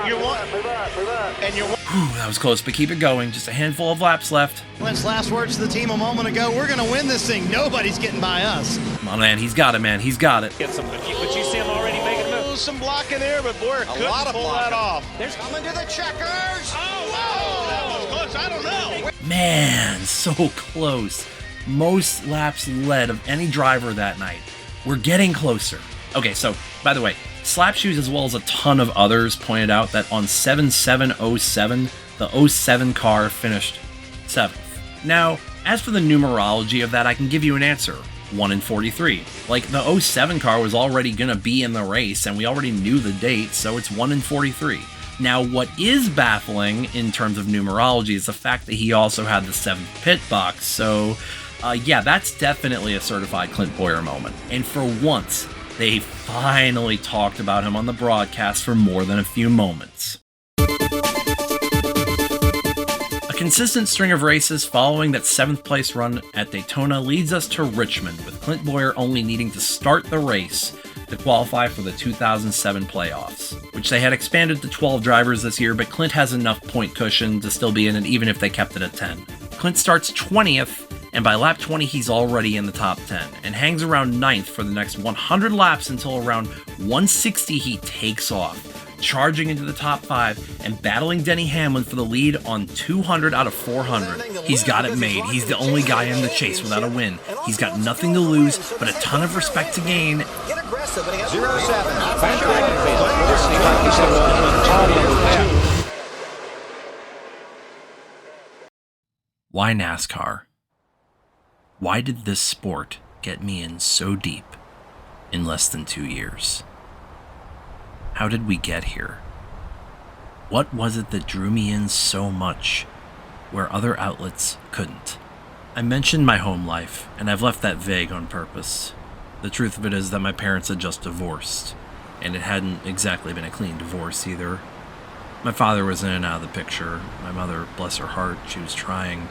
Whew, that was close, but keep it going. Just a handful of laps left. Clint's last words to the team a moment ago, we're going to win this thing. Nobody's getting by us. Come on, man, he's got it, man. He's got it. Get some, but you see him already making a move. some blocking there, but Bowyer couldn't pull that off. There's coming to the checkers. Oh, That was close. I don't know. Man, so close. Most laps led of any driver that night. We're getting closer. Okay, so, by the way, Slapshoes as well as a ton of others pointed out that on 7-7-07, the 07 car finished 7th. Now, as for the numerology of that, I can give you an answer. 1 in 43. Like, the 07 car was already gonna be in the race, and we already knew the date, so it's 1 in 43. Now, what is baffling in terms of numerology is the fact that he also had the 7th pit box, so yeah, that's definitely a certified Clint Bowyer moment. And for once, they finally talked about him on the broadcast for more than a few moments. A consistent string of races following that 7th place run at Daytona leads us to Richmond, with Clint Bowyer only needing to start the race to qualify for the 2007 playoffs, which they had expanded to 12 drivers this year, but Clint has enough point cushion to still be in it even if they kept it at 10. Clint starts 20th, and by lap 20 he's already in the top 10, and hangs around 9th for the next 100 laps until around 160 he takes off, charging into the top 5 and battling Denny Hamlin for the lead on 200 out of 400. He's got it made. He's the only guy in the chase without a win. He's got nothing to lose, but a ton of respect to gain. 0-7. Why NASCAR? Why did this sport get me in so deep in less than 2 years? How did we get here? What was it that drew me in so much where other outlets couldn't? I mentioned my home life, and I've left that vague on purpose. The truth of it is that my parents had just divorced, and it hadn't exactly been a clean divorce either. My father was in and out of the picture. My mother, bless her heart, she was trying,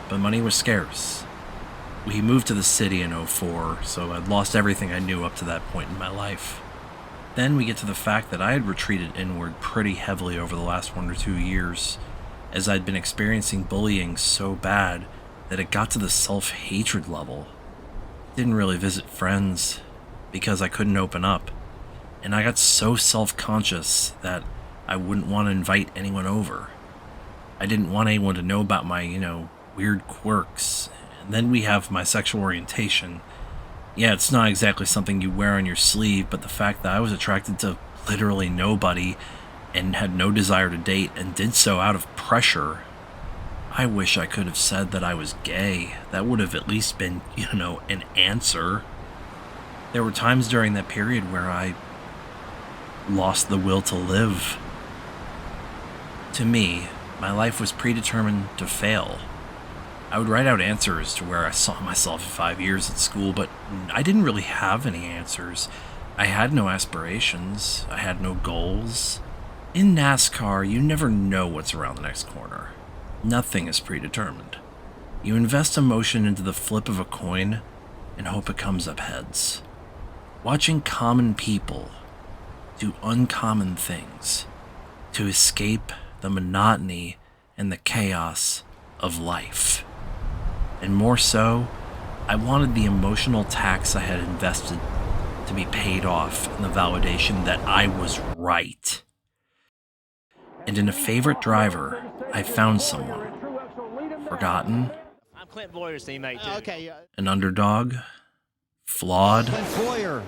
but money was scarce. We moved to the city in 2004, so I'd lost everything I knew up to that point in my life. Then we get to the fact that I had retreated inward pretty heavily over the last 1 or 2 years, as I'd been experiencing bullying so bad that it got to the self-hatred level. Didn't really visit friends, because I couldn't open up, and I got so self-conscious that I wouldn't want to invite anyone over. I didn't want anyone to know about my, weird quirks. And then we have my sexual orientation. Yeah, it's not exactly something you wear on your sleeve, but the fact that I was attracted to literally nobody and had no desire to date and did so out of pressure. I wish I could have said that I was gay. That would have at least been, an answer. There were times during that period where I lost the will to live. To me, my life was predetermined to fail. I would write out answers to where I saw myself in 5 years at school, but I didn't really have any answers. I had no aspirations. I had no goals. In NASCAR, you never know what's around the next corner. Nothing is predetermined. You invest emotion into the flip of a coin and hope it comes up heads. Watching common people do uncommon things to escape the monotony and the chaos of life. And more so, I wanted the emotional tax I had invested to be paid off in the validation that I was right. And in a favorite driver, I found someone. Forgotten. I'm Clint Boyer's teammate, too. Okay. An underdog. Flawed. Clint Bowyer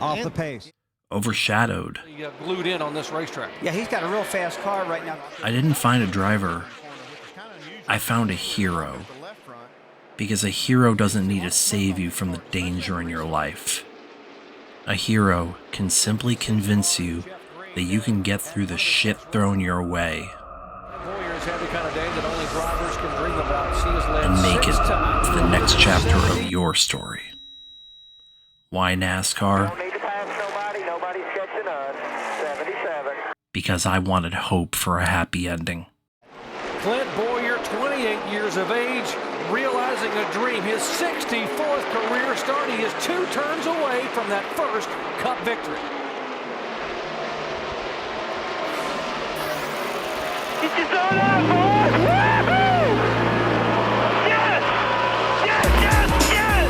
off the pace. Overshadowed. He got glued in on this racetrack. Yeah, he's got a real fast car right now. I didn't find a driver. I found a hero. Because a hero doesn't need to save you from the danger in your life. A hero can simply convince you that you can get through the shit thrown your way and make it to the next chapter of your story. Why NASCAR? Because I wanted hope for a happy ending. Clint Bowyer, 28 years of age, realizing a dream. His 64th career start. He is 2 turns away from that first Cup victory. Get your zone out, boys! Woo-hoo! Yes! Yes, yes, yes!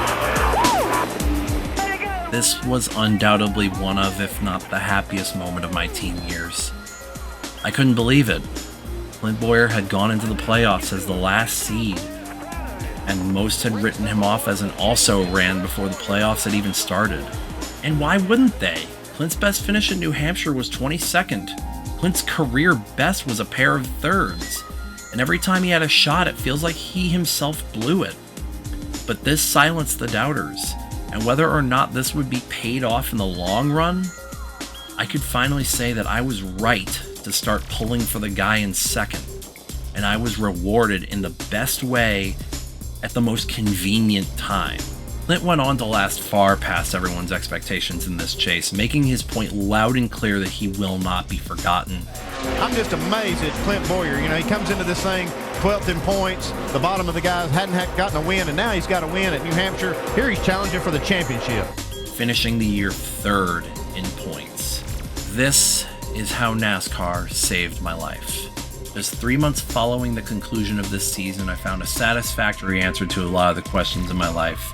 Woo! Way to go! This was undoubtedly one of, if not the happiest moment of my teen years. I couldn't believe it. Clint Bowyer had gone into the playoffs as the last seed, and most had written him off as an also-ran before the playoffs had even started. And why wouldn't they? Clint's best finish in New Hampshire was 22nd. Clint's career best was a pair of thirds, and every time he had a shot, it feels like he himself blew it. But this silenced the doubters, and whether or not this would be paid off in the long run, I could finally say that I was right to start pulling for the guy in second, and I was rewarded in the best way at the most convenient time. Clint went on to last far past everyone's expectations in this chase, making his point loud and clear that he will not be forgotten. I'm just amazed at Clint Bowyer. You know, he comes into this thing 12th in points. The bottom of the guys hadn't gotten a win, and now he's got a win at New Hampshire. Here he's challenging for the championship. Finishing the year 3rd in points. This is how NASCAR saved my life. Just 3 months following the conclusion of this season, I found a satisfactory answer to a lot of the questions in my life,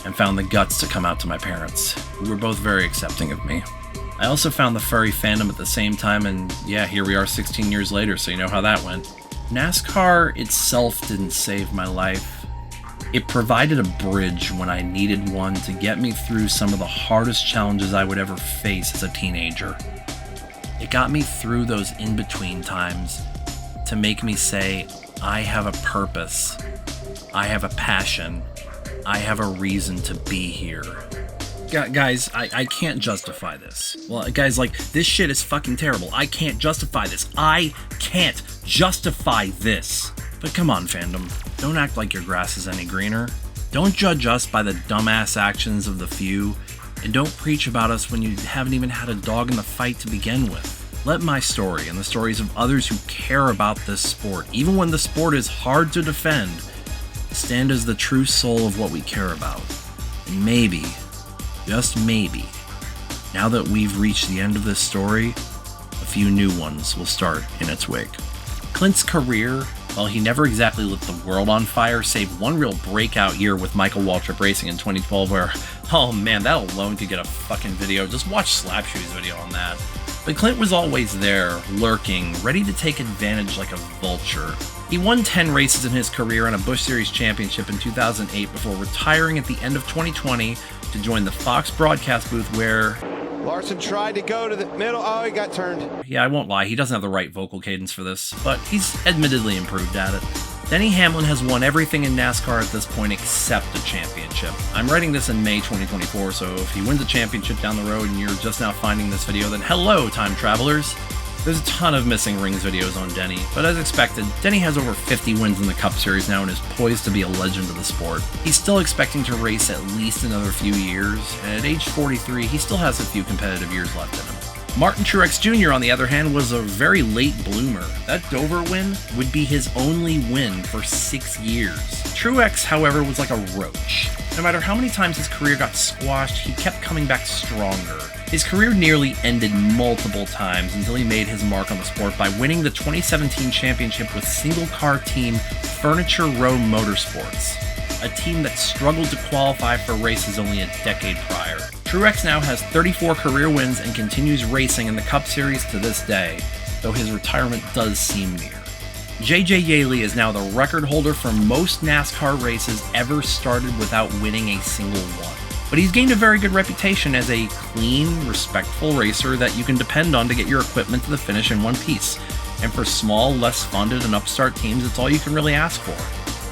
and found the guts to come out to my parents, who were both very accepting of me. I also found the furry fandom at the same time, and yeah, here we are 16 years later, so you know how that went. NASCAR itself didn't save my life. It provided a bridge when I needed one to get me through some of the hardest challenges I would ever face as a teenager. It got me through those in-between times to make me say, I have a purpose, I have a passion, I have a reason to be here. Guys, I can't justify this. Well, guys, like, this shit is fucking terrible. I can't justify this. I can't justify this. But come on, fandom. Don't act like your grass is any greener. Don't judge us by the dumbass actions of the few. And don't preach about us when you haven't even had a dog in the fight to begin with. Let my story and the stories of others who care about this sport, even when the sport is hard to defend, stand as the true soul of what we care about. And maybe, just maybe, now that we've reached the end of this story, a few new ones will start in its wake. Clint's career, while he never exactly lit the world on fire, saved one real breakout year with Michael Waltrip Racing in 2012 where, oh man, that alone could get a fucking video. Just watch Slapshoe's video on that. But Clint was always there, lurking, ready to take advantage like a vulture. He won 10 races in his career and a Busch Series championship in 2008 before retiring at the end of 2020 to join the Fox broadcast booth where... Larson tried to go to the middle. Oh, he got turned. Yeah, I won't lie, he doesn't have the right vocal cadence for this, but he's admittedly improved at it. Denny Hamlin has won everything in NASCAR at this point except a championship. I'm writing this in May 2024, so if he wins a championship down the road and you're just now finding this video, then hello, time travelers. There's a ton of missing rings videos on Denny, but as expected, Denny has over 50 wins in the Cup Series now and is poised to be a legend of the sport. He's still expecting to race at least another few years, and at age 43, he still has a few competitive years left in him. Martin Truex Jr., on the other hand, was a very late bloomer. That Dover win would be his only win for 6 years. Truex, however, was like a roach. No matter how many times his career got squashed, he kept coming back stronger. His career nearly ended multiple times until he made his mark on the sport by winning the 2017 championship with single-car team Furniture Row Motorsports, a team that struggled to qualify for races only a decade prior. Truex now has 34 career wins and continues racing in the Cup Series to this day, though his retirement does seem near. J.J. Yeley is now the record holder for most NASCAR races ever started without winning a single one. But he's gained a very good reputation as a clean, respectful racer that you can depend on to get your equipment to the finish in one piece. And for small, less funded and upstart teams, it's all you can really ask for.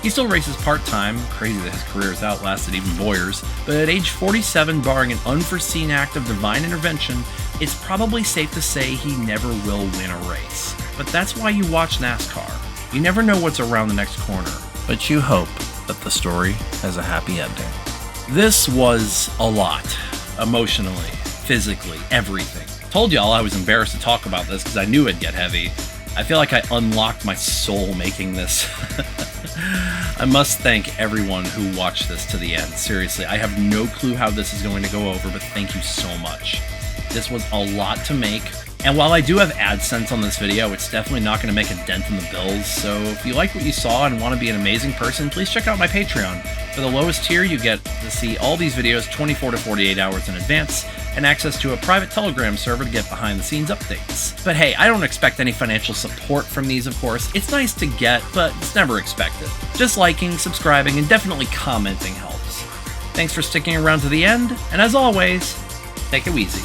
He still races part-time, crazy that his career has outlasted even Bowyer's, but at age 47, barring an unforeseen act of divine intervention, it's probably safe to say he never will win a race. But that's why you watch NASCAR. You never know what's around the next corner, but you hope that the story has a happy ending. This was a lot, emotionally, physically, everything. Told y'all I was embarrassed to talk about this because I knew it'd get heavy. I feel like I unlocked my soul making this. I must thank everyone who watched this to the end. Seriously, I have no clue how this is going to go over, but thank you so much. This was a lot to make, and while I do have AdSense on this video, it's definitely not going to make a dent in the bills, so if you like what you saw and want to be an amazing person, please check out my Patreon. For the lowest tier, you get to see all these videos 24 to 48 hours in advance, and access to a private Telegram server to get behind-the-scenes updates. But hey, I don't expect any financial support from these, of course. It's nice to get, but it's never expected. Just liking, subscribing, and definitely commenting helps. Thanks for sticking around to the end, and as always, take it easy.